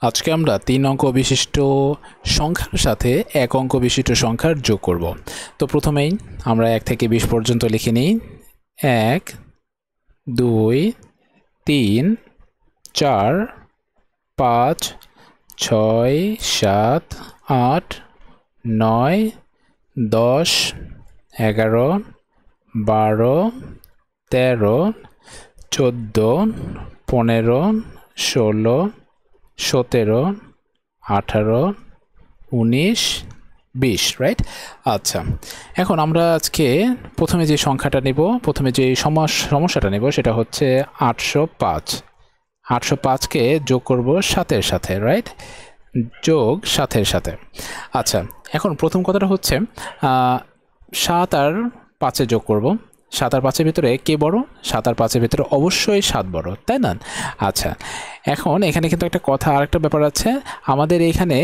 আজকে আমরা 3 অঙ্ক বিশিষ্ট সংখ্যার সাথে 1 অঙ্ক বিশিষ্ট সংখ্যার যোগ করব। তো প্রথমেই আমরা 1 থেকে 20 পর্যন্ত লিখে নিই। 1 2 3 4 5 6 7 8 9 10 11 12 13 14 15 16 17 18 19 20 রাইট। আচ্ছা, এখন আমরা আজকে প্রথমে যে সংখ্যাটা নেব, প্রথমে যে সমস্যাটা নেব সেটা হচ্ছে 805। 805কে যোগ করব 7-এর সাথে, রাইট? যোগ 7-এর সাথে। আচ্ছা, এখন প্রথম কথাটা হচ্ছে 7 আর 5-এ যোগ করব। 7 আর 5-এর ভিতরে কে বড়? 7 আর 5-এর ভিতরে অবশ্যই 7 বড়, তাই না? আচ্ছা, এখন এখানে কিন্তু একটা কথা, আরেকটা ব্যাপার আছে আমাদের এখানে।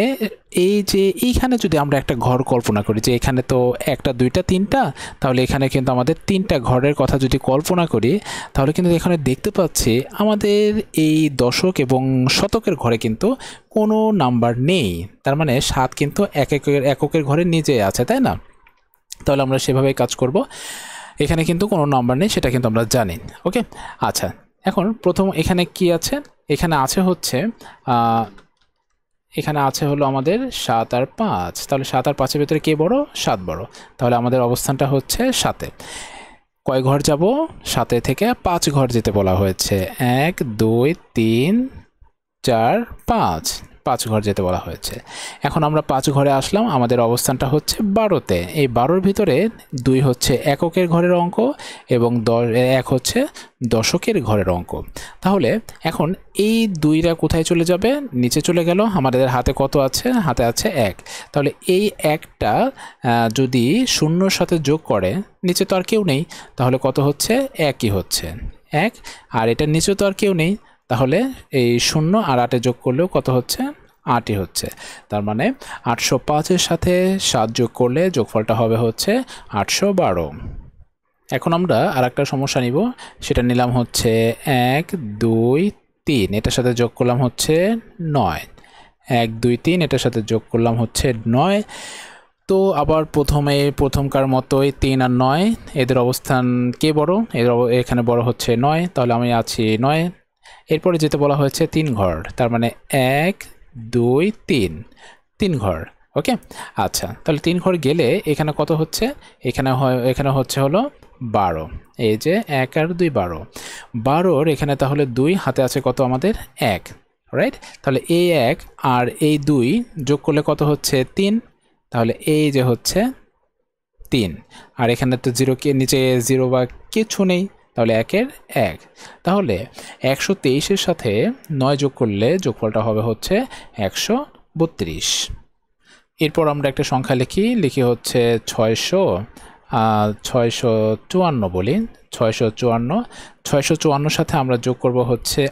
এইখানে যদি আমরা একটা ঘর কল্পনা করি, যে এখানে তো 1টা 2টা 3টা, তাহলে এখানে কিন্তু আমাদের 3টা ঘরের কথা যদি কল্পনা করি, তাহলে কিন্তু এখানে দেখতে পাচ্ছি আমাদের এই দশক এবং শতকের ঘরে কিন্তু কোনো নাম্বার নেই। তার মানে 7 কিন্তু এককের ঘরের নিচে আছে, তাই না? তাহলে আমরা সেভাবেই কাজ করব। এখানে কিন্তু কোনো নাম্বার নেই, সেটা কিন্তু আমরা জানি। ওকে, আচ্ছা, এখন প্রথম এখানে কি আছে? এখানে আছে হলো আমাদের 7 আর 5। তাহলে 7 আর 5-এর ভিতরে কে বড়? 7 বড়। তাহলে আমাদের অবস্থানটা হচ্ছে 7-এ। কয় ঘর যাব? 7 থেকে 5 ঘর যেতে বলা হয়েছে। 1 2 3 4 5 ঘর যেতে বলা হয়েছে। এখন আমরা 5 ঘরে আসলাম, আমাদের অবস্থানটা হচ্ছে 12-তে। এই 12-র ভিতরে 2 হচ্ছে এককের ঘরের অঙ্ক এবং 1 হচ্ছে দশকের ঘরের অঙ্ক। তাহলে এখন এই 2টা কোথায় চলে যাবে? নিচে চলে গেল। আমাদের হাতে কত আছে? হাতে আছে 1। তাহলে এই 1টা যদি 0-র সাথে যোগ করে, নিচে তো আর কেউ নেই, তাহলে কত হচ্ছে? 1ই হচ্ছে 1। আর এটার নিচে তো আর কেউ নেই, তাহলে এই 0 আর 8-এ যোগ করলেও কত হচ্ছে? 8ই হচ্ছে। তার মানে 805-এর সাথে 7 যোগ করলে যোগফলটা হবে হচ্ছে 812। এখন আমরা আরেকটা সমস্যা নিব, সেটা নিলাম হচ্ছে 1 2 3, এটার সাথে যোগ করলাম হচ্ছে 9। 1 2 3, এটার সাথে যোগ করলাম হচ্ছে 9। তো আবার প্রথমকার মতোই 3 আর 9, এদের অবস্থান কে বড়? এখানে বড় হচ্ছে 9, তাহলে আমি আছি 9। এরপরে যেতে বলা হয়েছে 3 ঘর, তার মানে 1 2 3 ঘর। ওকে, আচ্ছা, তাহলে 3 ঘর গেলে এখানে কত হচ্ছে? এখানে হচ্ছে হলো 12। এই যে 1 আর 2 12। 12-র এখানে তাহলে 2, হাতে আছে কত আমাদের? 1, রাইট? তাহলে এই 1 আর এই 2 যোগ করলে কত হচ্ছে? 3। তাহলে এই যে হচ্ছে 3। আর এখানে তো নিচে 0 বা কিছু নেই, তাহলে 1-এর 1। তাহলে 123-এর সাথে 9 যোগ করলে যোগফলটা হবে হচ্ছে 132। এরপর আমরা একটা সংখ্যা লিখি হচ্ছে 654 বলি। 654 সাথে আমরা যোগ করব হচ্ছে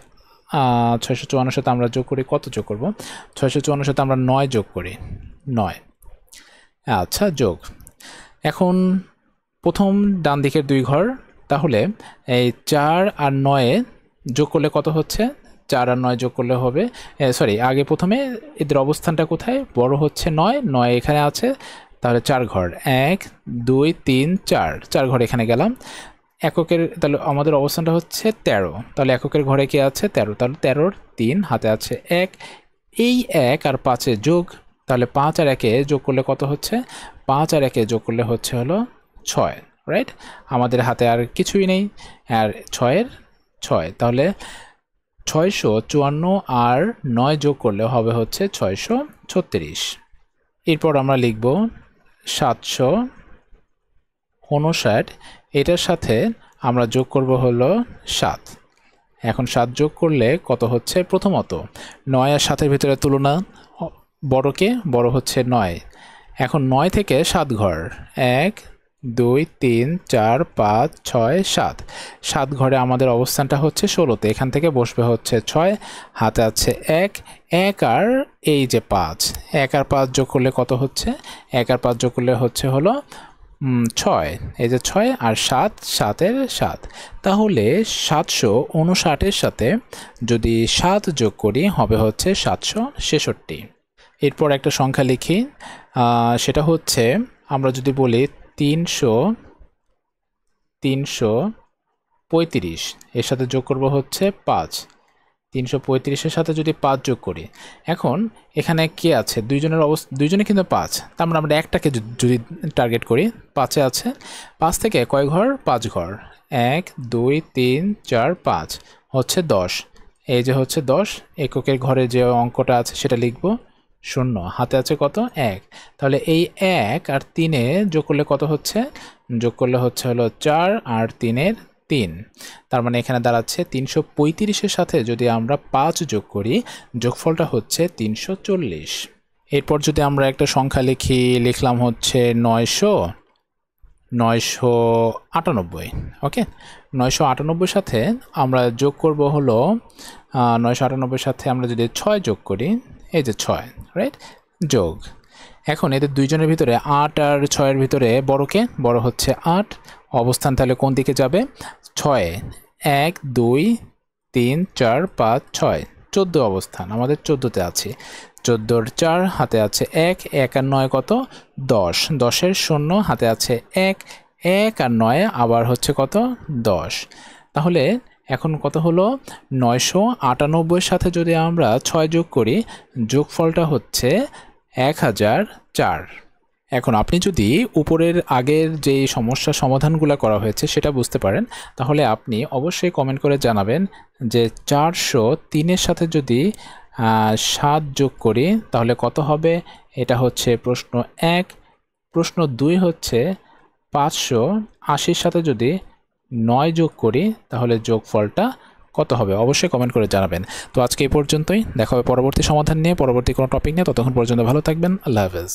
654 সাথে আমরা যোগ করি, কত যোগ করব? 654 সাথে আমরা 9 যোগ করি, 9। আচ্ছা, যোগ। এখন প্রথম ডান দিকের 2 ঘর, তাহলে এই 4 আর 9 যোগ করলে কত হচ্ছে? 4 আর 9 যোগ করলে হবে, আগে প্রথমে এদের অবস্থানটা কোথায়? বড় হচ্ছে 9 এখানে আছে, তাহলে 4 ঘর, 1 2 3 4 ঘর এখানে গেলাম। এককের, তাহলে আমাদের অবস্থানটা হচ্ছে 13। তাহলে এককের ঘরে কে আছে? 13। তাহলে 13-র 3, হাতে আছে 1। এই 1 আর 5-এ যোগ, তাহলে 5 আর 1-এ যোগ করলে কত হচ্ছে? 5 আর 1-এ যোগ করলে হচ্ছে হলো 6, রাইট? আমাদের হাতে আর কিছুই নেই, আর 6-এর 6, তাহলে 654 আর 9 যোগ করলে হবে হচ্ছে 636। এরপর আমরা লিখব 759, এটার সাথে আমরা যোগ করব হলো 7। এখন 7 যোগ করলে কত হচ্ছে? প্রথমত 9 আর 7-এর ভিতরে তুলনা, বড়কে বড় হচ্ছে 9। এখন 9 থেকে 7 ঘর, 1 2 3 4 5 6 7। 7 ঘরে আমাদের অবস্থানটা হচ্ছে 16-তে। এখান থেকে বসবে হচ্ছে 6, হাতে আছে 1 আর এই যে 5। 1 আর 5 যোগ করলে কত হচ্ছে? 1 আর 5 যোগ করলে হচ্ছে হলো 6, এই যে 6 আর 7, 7-এর 7, তাহলে 759-এর সাথে যদি 7 যোগ করি হবে হচ্ছে 766। এরপর একটা সংখ্যা লিখি, সেটা হচ্ছে আমরা যদি বলি 335, এর সাথে যোগ করব হচ্ছে 5, 335-এর সাথে যদি 5 যোগ করি, এখন এখানে কে আছে, দুইজনে কিন্তু 5, তার মানে আমরা একটাকে যদি টার্গেট করি, 5-এ আছে, 5 থেকে কয় ঘর, 5 ঘর, 1 2 3 4 5 হচ্ছে 10, এই যে হচ্ছে 10, এককের ঘরে যে অঙ্কটা আছে সেটা লিখব 0, হাতে আছে কত, 1, তাহলে এই 1 আর 3-এ যোগ করলে কত হচ্ছে, যোগ করলে হচ্ছে হলো 4 আর 3-এর 3, তার মানে এখানে দাঁড়াচ্ছে 335-এর সাথে যদি আমরা 5 যোগ করি, যোগফলটা হচ্ছে 340। এরপর যদি আমরা একটা সংখ্যা লিখলাম হচ্ছে 998, ওকে, 998-এর সাথে আমরা যোগ করব হলো 998-এর সাথে আমরা যদি 6 যোগ করি, এই যে 6, রাইট, যোগ, এখন এদের দুইজনের ভিতরে 8 আর 6-এর ভিতরে বড় হচ্ছে 8, অবস্থান তাহলে কোন দিকে যাবে, 6, 1 2 3 4 5 6, 14 অবস্থান, আমাদের 14-তে আছে, 14-এর 4, হাতে আছে 1, 1 আর 9 কত, 10, 10-এর 0, হাতে আছে 1, 1 আর 9 আবার হচ্ছে কত, 10, তাহলে এখন কত হলো, 998-এর সাথে যদি আমরা 6 যোগ করি, যোগফলটা হচ্ছে 1004। এখন আপনি যদি উপরের আগের যে সমস্যার সমাধানগুলো করা হয়েছে সেটা বুঝতে পারেন, তাহলে আপনি অবশ্যই কমেন্ট করে জানাবেন যে 403-এর সাথে যদি 7 যোগ করি তাহলে কত হবে, এটা হচ্ছে প্রশ্ন 1। প্রশ্ন 2 হচ্ছে 580-র সাথে যদি 9 যোগ করি তাহলে যোগফলটা কত হবে, অবশ্যই কমেন্ট করে জানাবেন। তো আজকে এই পর্যন্তই, দেখা হবে পরবর্তী সমাধান নিয়ে, পরবর্তী কোনো টপিক নিয়ে, ততক্ষণ পর্যন্ত ভালো থাকবেন, আল্লাহ হাফেজ।